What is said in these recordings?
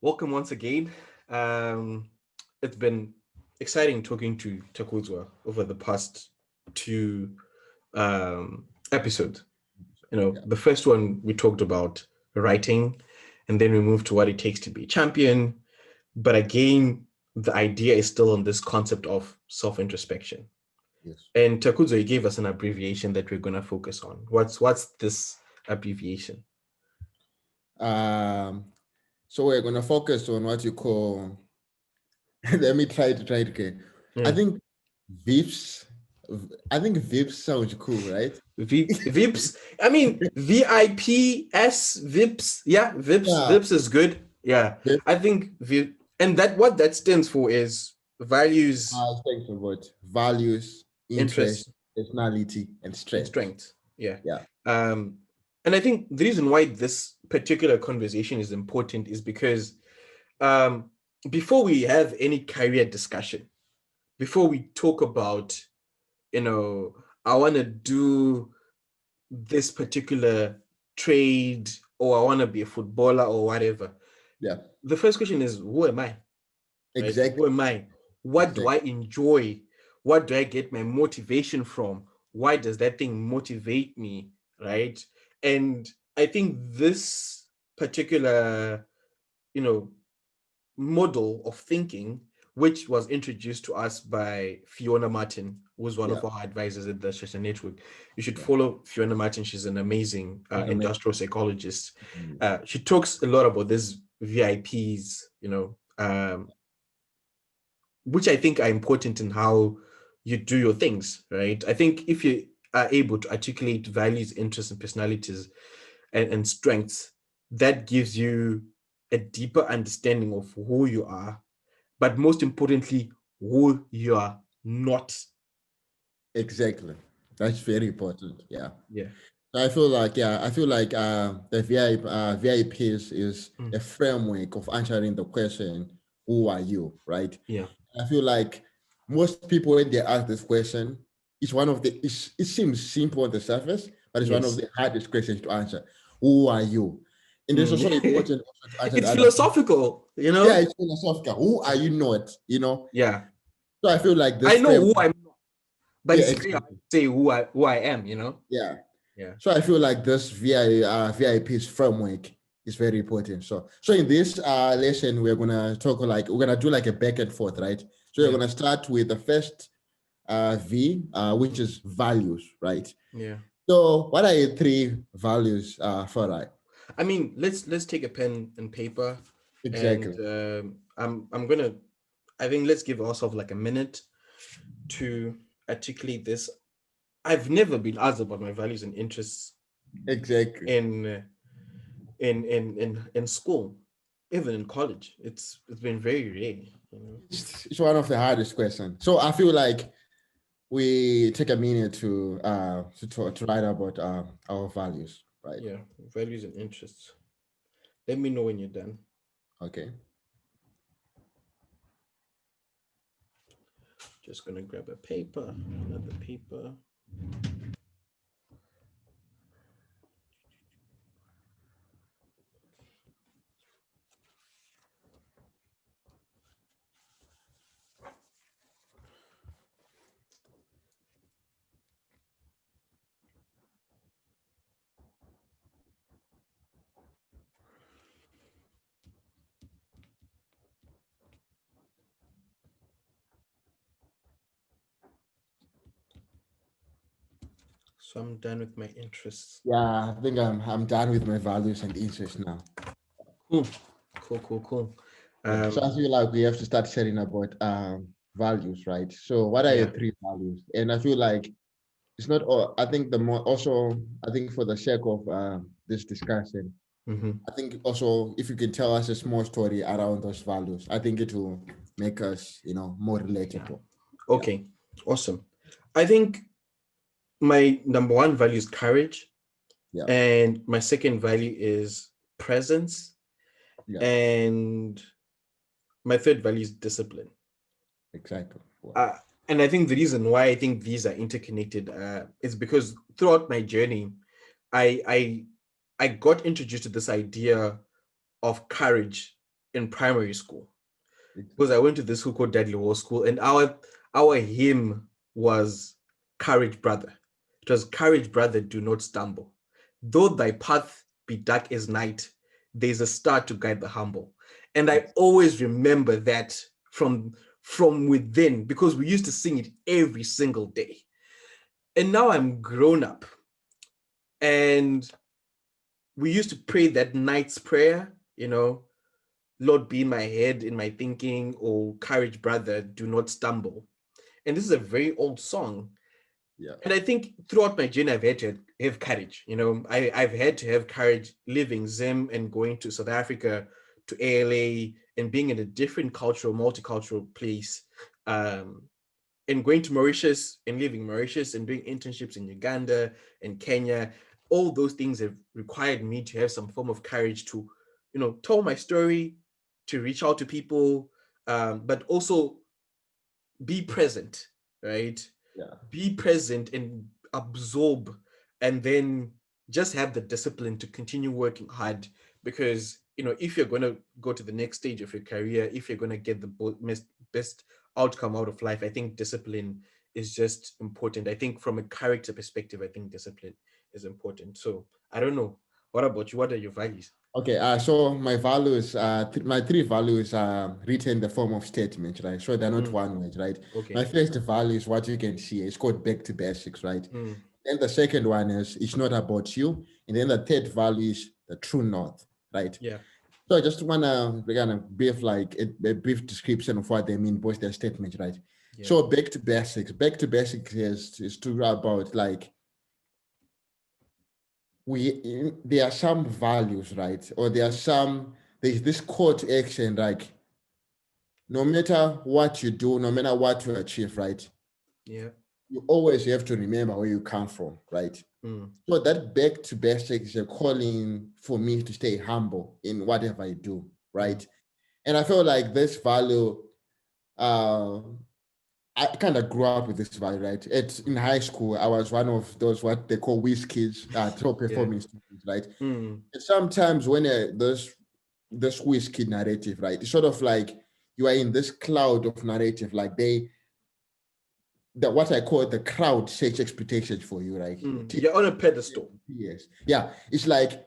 Welcome once again. It's been exciting talking to Takudzwa over the past two episodes. Yeah, The first one we talked about writing, and then we moved to what it takes to be a champion. But again, the idea is still on this concept of self-introspection. yes. And Takudzwa, you gave us an abbreviation that we're going to focus on. What's this abbreviation? Um, so we're gonna focus on what you call. Let me try it again. I Mm. think VIPs. I think VIPs sounds cool, right? VIPs. I mean, VIPs, VIPs. Yeah, VIPs. Yeah. VIPs is good. Yeah. VIPs. I think and that what that stands for is values, Thanks for what values, interest, interests, personality, and and strengths. strengths. Yeah. Yeah. Um, and I think the reason why this particular conversation is important is because um before we have any career discussion, before we talk about, I want to do this particular trade, or I want to be a footballer or whatever. Yeah. The first question is, who am I? Right? Exactly. Who am I? What do Exactly. I enjoy? What do I get my motivation from? Why does that thing motivate me? Right? And I think this particular, you know, model of thinking, which was introduced to us by Fiona Martin, who's one Yeah. of our advisors at the Shasha Network. You should Yeah. follow Fiona Martin. She's an amazing It's amazing. industrial psychologist. Mm. She talks a lot about these VIPs, which I think are important in how you do your things, right? I think if you are able to articulate values, interests, and personalities and strengths, that gives you a deeper understanding of who you are, but most importantly, who you are not. Exactly. That's very important. Yeah. Yeah. I feel like the VIPs is Mm. a framework of answering the question, who are you, right? Yeah. I feel like most people, when they ask this question, it seems simple on the surface, but it's one of Yes. the hardest questions to answer. Who are you? And it's Mm. also important also to answer the It's other question. philosophical, Yeah, it's philosophical. Who are you not? Yeah. So I feel like I this know who framework, I'm not, but yeah, it's very hard exactly. to say who I am. Yeah. Yeah. So I feel like this VIP's framework is very important. So in this lesson, we're gonna do like a back and forth, right? So we're Yeah. gonna start with the first V, which is values, right? Yeah. So what are your three values, Farai? I mean, let's take a pen and paper, and Exactly. I'm gonna. I think let's give ourselves like a minute to articulate this. I've never been asked about my values and interests Exactly. in in school, even in college. It's been very rare. It's one of the hardest questions. So I feel like we take a minute to write about our values, right? Yeah, values and interests. Let me know when you're done. Okay. Just gonna grab a paper, another paper. So I'm done with my interests. Yeah, I think I'm done with my values and interests now. Cool, cool. Yeah. So I Um, feel like we have to start sharing about values, right? So what are your yeah. three values? And I feel like it's not all. I think the more also I think for the sake of this discussion, Mm-hmm. I think also if you can tell us a small story around those values, I think it will make us, more Yeah. relatable. Yeah. Okay. Awesome. I think my number one value is courage, Yeah. and my second value is presence, Yeah. and my third value is discipline. Exactly. Wow. Uh, and I think the reason why I think these are interconnected is because throughout my journey, I I I got introduced to this idea of courage in primary school, because I went to this school called Dudley Hall School, and our hymn was Courage Brother. It was Courage Brother, do not stumble. Though thy path be dark as night, there's a star to guide the humble. And I always remember that from within, because we used to sing it every single day. And now I'm grown up, and we used to pray that night's prayer, Lord, be in my head, in my thinking, or Courage Brother, do not stumble. And this is a very old song. Yeah. And I think throughout my journey, I've had to have courage. I've had to have courage leaving Zim and going to South Africa, to ALA, and being in a different cultural, multicultural place, and going to Mauritius and leaving Mauritius and doing internships in Uganda and Kenya. All those things have required me to have some form of courage to, tell my story, to reach out to people, but also be present, right? Yeah. Be present and absorb, and then just have the discipline to continue working hard, because if you're going to go to the next stage of your career, if you're going to get the best outcome out of life, I think discipline is just important. I think from a character perspective, I think discipline is important. So I don't know, what about you? What are your values? Okay, so my values, my three values are written in the form of statements, right? So they're not one word, right? Okay. My first value is what you can see. It's called back to basics, right? Mm. Then the second one is it's not about you. And then the third value is the true north, right? Yeah. So I just want to kind of brief, like a brief description of what they mean, both their statements, right? Yeah. So back to basics. Back to basics is to about like, there are some values, right? Or there's this call to action, like no matter what you do, no matter what you achieve, right? Yeah. You always have to remember where you come from, right? Mm. So that back to basics is a calling for me to stay humble in whatever I do, right? And I feel like this value, I kind of grew up with this value, right? In high school, I was one of those what they call whiz kids, top performing students, right? Mm. And sometimes when this whiz kid narrative, right, it's sort of like you are in this cloud of narrative, like what I call the crowd sets expectations for you, right? You're on a pedestal. Yes, yeah, it's like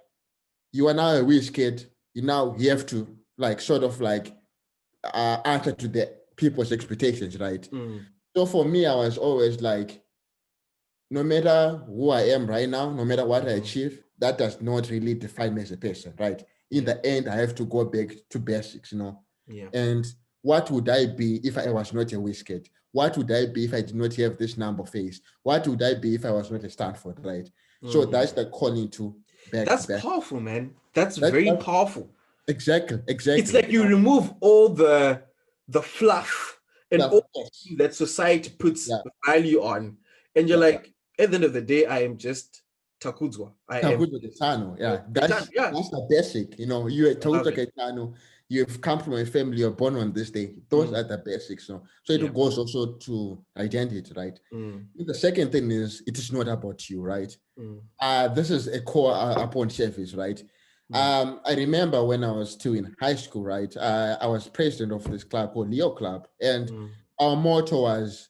you are now a whiz kid. You have to like sort of like answer to the people's expectations, right? So for me, I was always like, no matter who I am right now, no matter what I achieve, that does not really define me as a person, right? In the end, I have to go back to basics, Yeah. And what would I be if I was not a whiz kid? What would I be if I did not have this number face? What would I be if I was not a Stanford, right? So that's the calling to back That's to back. powerful, man. That's very powerful. Exactly. It's like you remove all the fluff and all that society puts value on, and you're like, at the end of the day, I am just Takudzwa. Takudzwa Caitano, that's the basic. You are Takudzwa Caitano. You've come from a family. You're born on this day. Those are the basics. So it goes also to identity, right? The second thing is it is not about you, right? This is a core upon service, right? I remember when I was still in high school, right? I was president of this club called Leo Club, and our motto was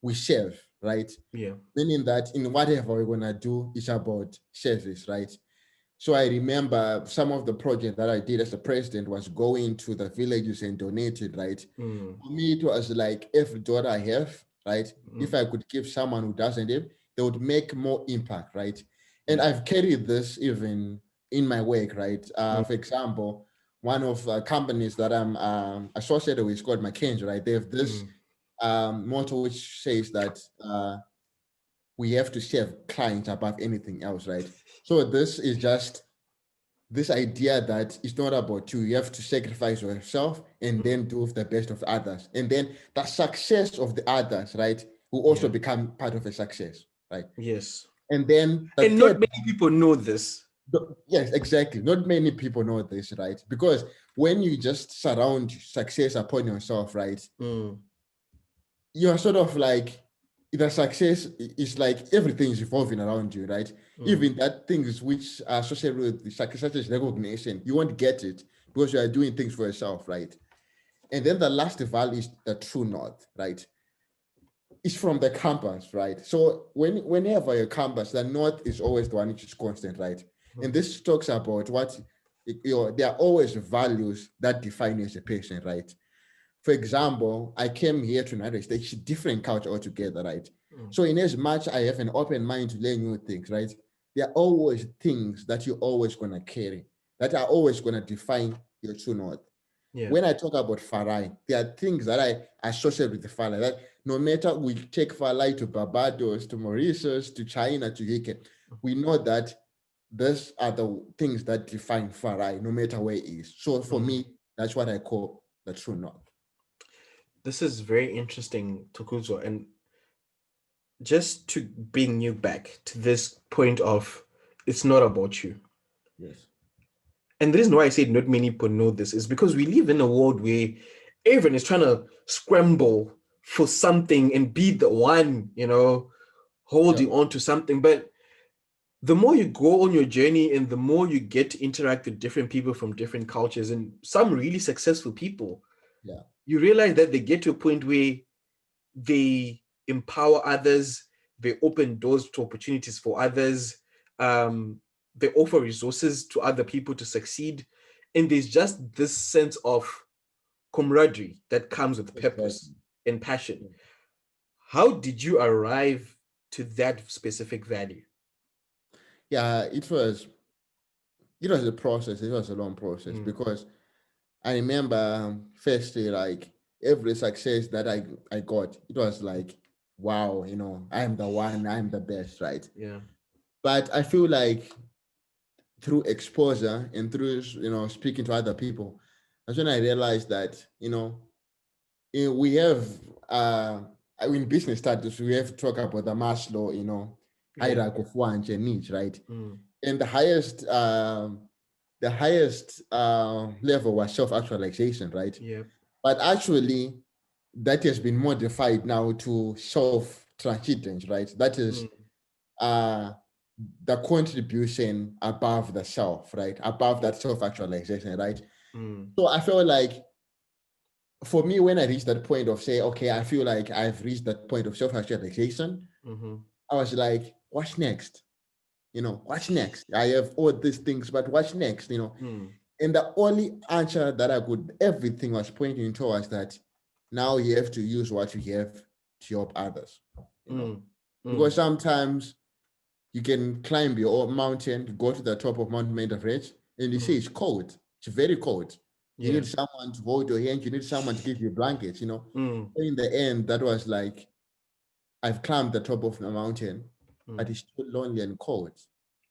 we serve, right? Yeah. Meaning that in whatever we're gonna do, it's about service, right? So I remember some of the project that I did as a president was going to the villages and donated, right? For me, it was like every dollar I have, right? If I could give someone who doesn't have, they would make more impact, right? And I've carried this even in my work, right? For example, one of the companies that I'm associated with is called McKinsey, right? They have this motto which says that we have to serve clients above anything else, right? So this is just this idea that it's not about you. You have to sacrifice yourself and then do the best of others. And then the success of the others, right, will also become part of a success, right? Yes. And then not many people know this. Yes, exactly. Not many people know this, right? Because when you just surround success upon yourself, right, you're sort of like, the success is like everything is evolving around you, right? Even that things which are associated with the success, such as recognition, you won't get it because you are doing things for yourself, right? And then the last value is the true north, right? It's from the campus, right? So whenever your campus, the north is always the one which is constant, right? And this talks about what, there are always values that define you as a person, right? For example, I came here to United States, different culture altogether, right? So in as much I have an open mind to learn new things, right? There are always things that you're always gonna carry, that are always gonna define your true north. Yeah. When I talk about Farai, there are things that I associate with the Farai. That no matter we take Farai to Barbados, to Mauritius, to China, to UK, we know that these are the things that define Farai, no matter where it is. So for me, that's what I call the true north. This is very interesting, Takudzwa. And just to bring you back to this point of it's not about you. Yes. And the reason why I said not many people know this is because we live in a world where everyone is trying to scramble for something and be the one, holding on to something. But the more you go on your journey and the more you get to interact with different people from different cultures and some really successful people, you realize that they get to a point where they empower others, they open doors to opportunities for others, they offer resources to other people to succeed. And there's just this sense of camaraderie that comes with purpose and passion. How did you arrive to that specific value? Yeah, it was a process. It was a long process because I remember firstly, like every success that I got, it was like, wow, I'm the one, I'm the best, right? Yeah. But I feel like through exposure and through speaking to other people, that's when I realized that we have in business status we have to talk about the Maslow hierarchy of wants and needs, right? And the highest level was self-actualization, right? Yeah. But actually, that has been modified now to self-transcendence, right? That is uh, the contribution above the self, right? Above that self-actualization, right? So I felt like for me, when I reached that point of say, okay, I feel like I've reached that point of self-actualization, I was like, what's next? What's next? I have all these things, but what's next? And the only answer that I could, everything was pointing towards that now you have to use what you have to help others. Because sometimes you can climb your own mountain, go to the top of Mount Everest, and you see it's cold. It's very cold. You need someone to hold your hand. You need someone to give you blankets, In the end, that was like, I've climbed the top of the mountain, but it's too lonely and cold.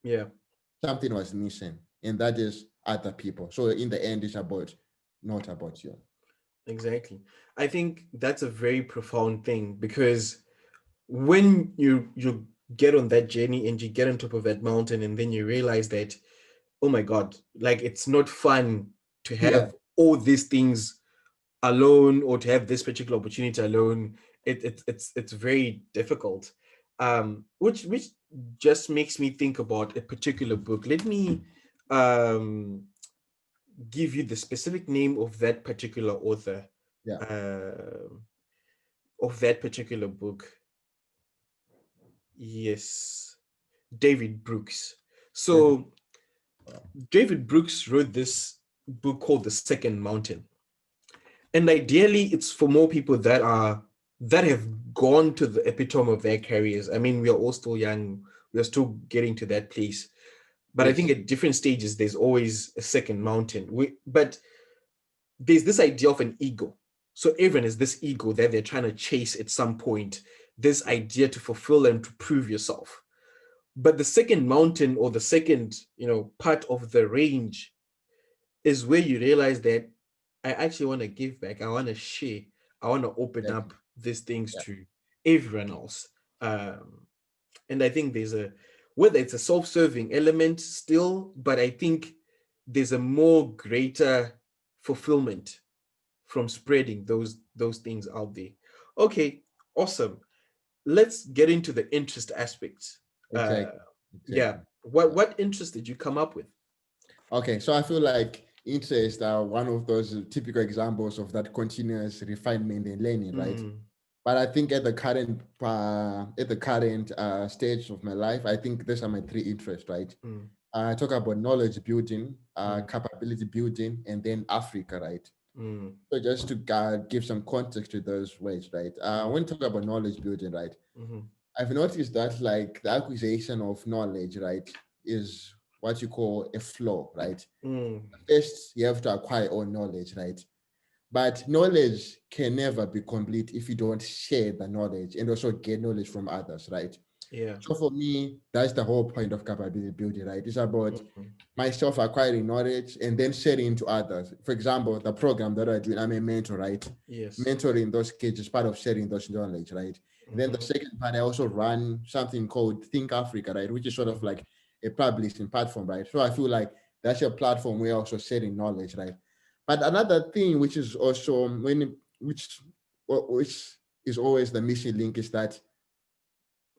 Yeah. Something was missing, and that is other people. So in the end, it's not about you. Exactly. I think that's a very profound thing because when you get on that journey and you get on top of that mountain and then you realize that, oh my God, like it's not fun to have all these things alone or to have this particular opportunity alone. It's very difficult. Which just makes me think about a particular book. Let me um give you the specific name of that particular author, um of that particular book. Yes, David Brooks. So David Brooks wrote this book called The Second Mountain. And ideally, it's for more people that have gone to the epitome of their careers. I mean, we are all still young. We are still getting to that place. But I think at different stages, there's always a second mountain. But there's this idea of an ego. So everyone is this ego that they're trying to chase at some point, this idea to fulfill and to prove yourself. But the second mountain or the second, part of the range is where you realize that I actually want to give back. I want to share. I want to open up these things to everyone else. And I think whether it's a self-serving element still, but I think there's a more greater fulfillment from spreading those things out there. Okay, awesome. Let's get into the interest aspects. Exactly. Yeah. What interest did you come up with? Okay, so I feel like interests are one of those typical examples of that continuous refinement and learning, right? But I think at the current stage of my life, I think these are my three interests, right? I talk about knowledge building, capability building, and then Africa, right? So just to give some context to those ways, right? When you talk about knowledge building, right? I've noticed that like the acquisition of knowledge, right, is what you call a flow, right? First, you have to acquire all knowledge, right? But knowledge can never be complete if you don't share the knowledge and also get knowledge from others, right? Yeah. So for me, that's the whole point of capability building, right? It's about myself acquiring knowledge and then sharing to others. For example, the program that I do, I'm a mentor, right? Yes. Mentoring those kids is part of sharing those knowledge, right? And then the second part, I also run something called Think Africa, right? Which is sort of like a publishing platform, right? So I feel like that's a platform where also sharing knowledge, right? But another thing which is also which is always the missing link is that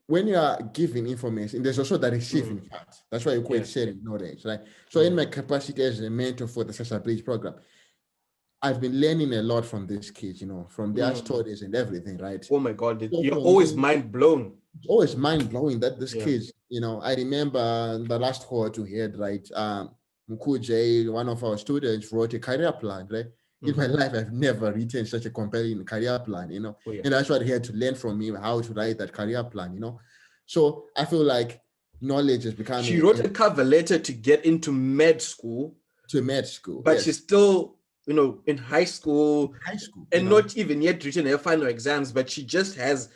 when you are giving information, there's also the receiving part. That's why you call it sharing knowledge, right? So in my capacity as a mentor for the Shasha Bridge program, I've been learning a lot from these kids, from their stories and everything, right? Oh my God, So you're for always me, mind blown. it's always mind blowing that these Yeah. kids, I remember the last cohort we had, right? Mukuje, one of our students, wrote a career plan, right? In my life, I've never written such a compelling career plan, Oh, yeah. and that's what he had to learn from me, how to write that career plan. So I feel like knowledge is She becoming wrote a cover letter to get into med school, to med school, but yes, she's still, in high school high school, and not even yet written her final exams, but she just has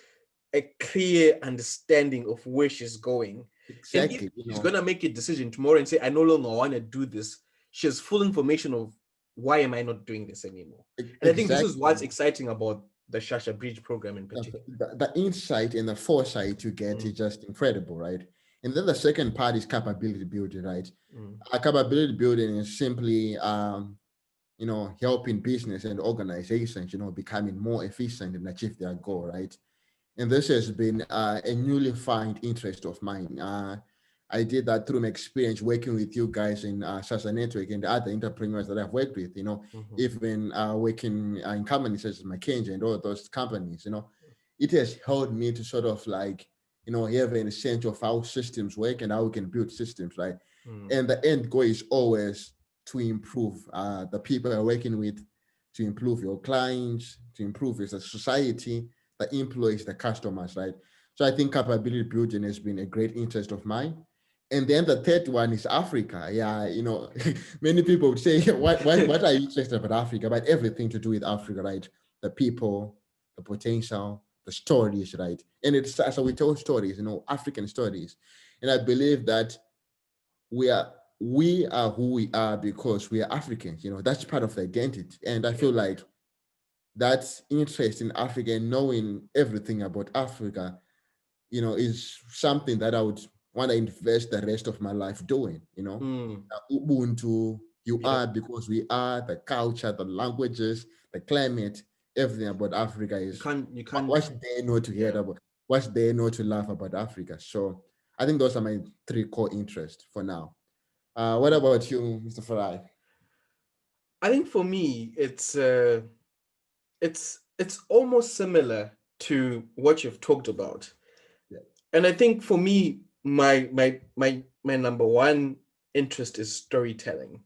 a clear understanding of where she's going. And if exactly, she's going to make a decision tomorrow and say, I no longer want to do this, she has full information of why am I not doing this anymore? And I think this is what's exactly. exciting about the Shasha Bridge program in the, particular. the insight and the foresight you get is just incredible, right? And then the second part is capability building, right? Capability building is simply, helping business and organizations, becoming more efficient and achieve their goal, right? And this has been a newly found interest of mine. I did that through my experience working with you guys in Shasha Network and the other entrepreneurs that I've worked with, even working in companies such as McKinsey and all those companies, it has helped me to sort of like, have an sense of how systems work and how we can build systems, right? And the end goal is always to improve the people you're working with, to improve your clients, to improve your society, the employees, the customers, right? So I think capability building has been a great interest of mine. And then the third one is Africa. Yeah, many people would say, what are you interested about Africa? But everything to do with Africa, right? The people, the potential, the stories, right? And it's so we tell stories, African stories. And I believe that we are we are who we are because we are Africans. That's part of the identity. And I feel like that interest in Africa and knowing everything about Africa, is something that I would want to invest the rest of my life doing. Ubuntu, you Yeah. are because we are, the culture, the languages, the climate, everything about Africa is You can't, what's there not to hear yeah. about, what's there not to laugh about Africa. So I think those are my three core interests for now. What about you, Mr. Farai? I think for me, it's almost similar to what you've talked about. Yeah. And I think for me, my number one interest is storytelling.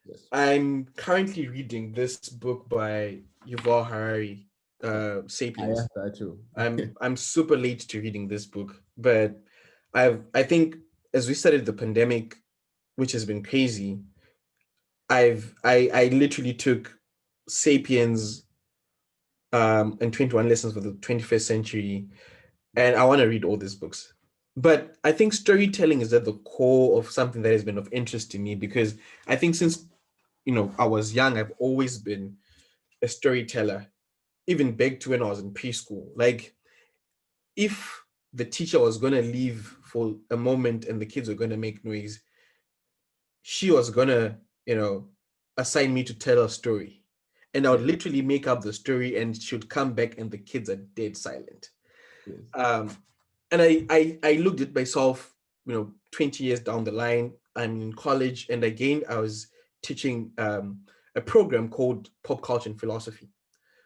Yes. I'm currently reading this book by Yuval Harari, I Sapiens. have that too. I'm super late to reading this book, but I think as we started the pandemic, which has been crazy, I literally took Sapiens and 21 Lessons for the 21st Century, and I want to read all these books. But I think storytelling is at the core of something that has been of interest to me, because I think since I was young, I've always been a storyteller, even back to when I was in preschool. Like, if the teacher was going to leave for a moment and the kids were going to make noise, she was going to, assign me to tell a story. And I would literally make up the story and she would come back and the kids are dead silent. Yes. And I looked at myself, 20 years down the line, I'm in college, and again, I was teaching a program called Pop Culture and Philosophy.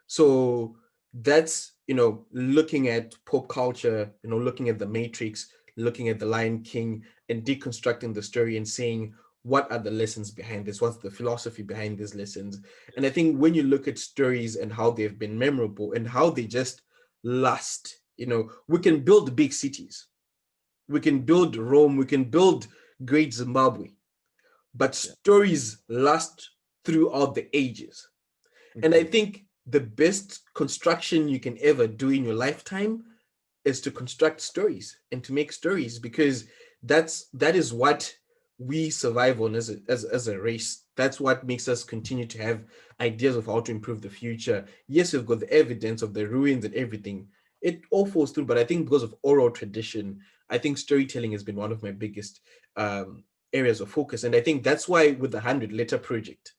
So that's, looking at pop culture, looking at the Matrix, looking at the Lion King, and deconstructing the story and saying, what are the lessons behind this? What's the philosophy behind these lessons? And I think when you look at stories and how they've been memorable and how they just last, we can build big cities, we can build Rome, we can build great Zimbabwe, but stories last throughout the ages. And I think the best construction you can ever do in your lifetime is to construct stories and to make stories, because that is what we survive on as a race. That's what makes us continue to have ideas of how to improve the future. Yes, we've got the evidence of the ruins and everything. It all falls through, but I think because of oral tradition, I think storytelling has been one of my biggest areas of focus. And I think that's why with the 100 Letter Project,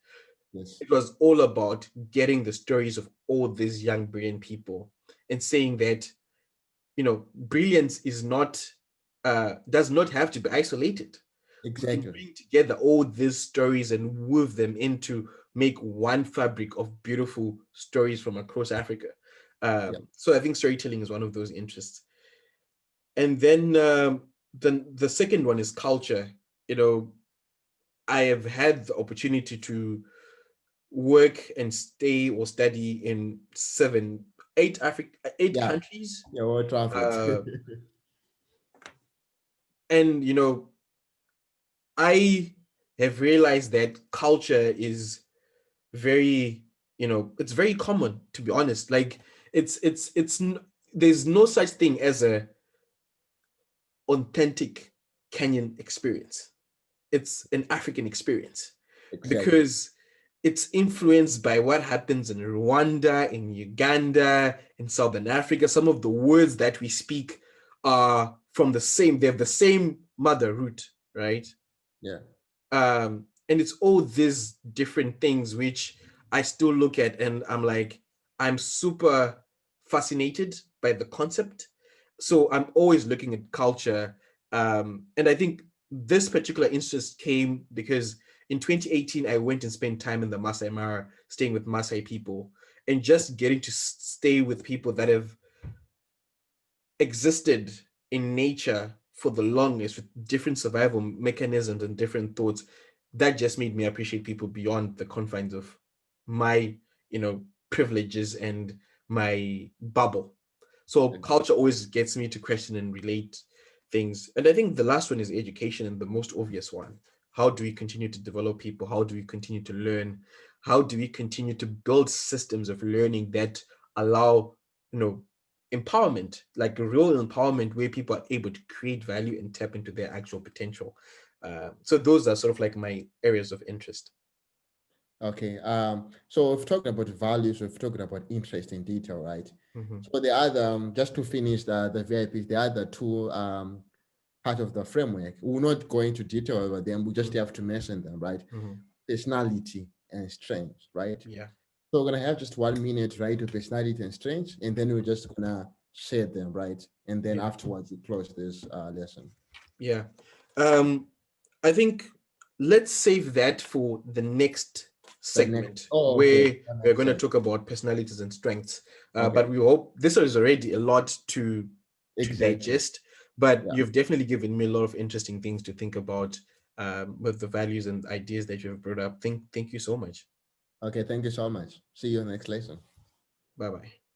it was all about getting the stories of all these young, brilliant people and saying that, brilliance is not, does not have to be isolated. We can bring together all these stories and weave them into make one fabric of beautiful stories from across Africa. So I think storytelling is one of those interests. And then the second one is culture. I have had the opportunity to work and stay or study in 8 countries. Yeah, well traveled. And I have realized that culture is very, it's very common, to be honest. Like there's no such thing as a authentic Kenyan experience. It's an African experience because it's influenced by what happens in Rwanda, in Uganda, in Southern Africa. Some of the words that we speak are from they have the same mother root, right? And it's all these different things which I still look at and I'm like, I'm super fascinated by the concept. So I'm always looking at culture. And I think this particular interest came because in 2018, I went and spent time in the Masai Mara, staying with Masai people and just getting to stay with people that have existed in nature for the longest with different survival mechanisms and different thoughts. That just made me appreciate people beyond the confines of my, privileges and my bubble. So culture always gets me to question and relate things. And I think the last one is education, and the most obvious one. How do we continue to develop people? How do we continue to learn? How do we continue to build systems of learning that allow, empowerment, like a real empowerment where people are able to create value and tap into their actual potential? So those are sort of like my areas of interest. Okay. So we've talked about values, we've talked about interest in detail, right? Mm-hmm. So the other, just to finish the VIPs, the other two part of the framework, we're not going into detail about them, we just have to mention them, right? Mm-hmm. Personality and strength, right? Yeah. So we're gonna have just 1 minute, right, to personality and strength, and then we're just gonna share them, right? And then afterwards we close this lesson. Yeah. I think let's save that for the next segment where we're going to talk about personalities and strengths. But we hope this is already a lot to digest, but you've definitely given me a lot of interesting things to think about with the values and ideas that you've brought up. Thank you so much. Okay, thank you so much. See you next lesson. Bye-bye.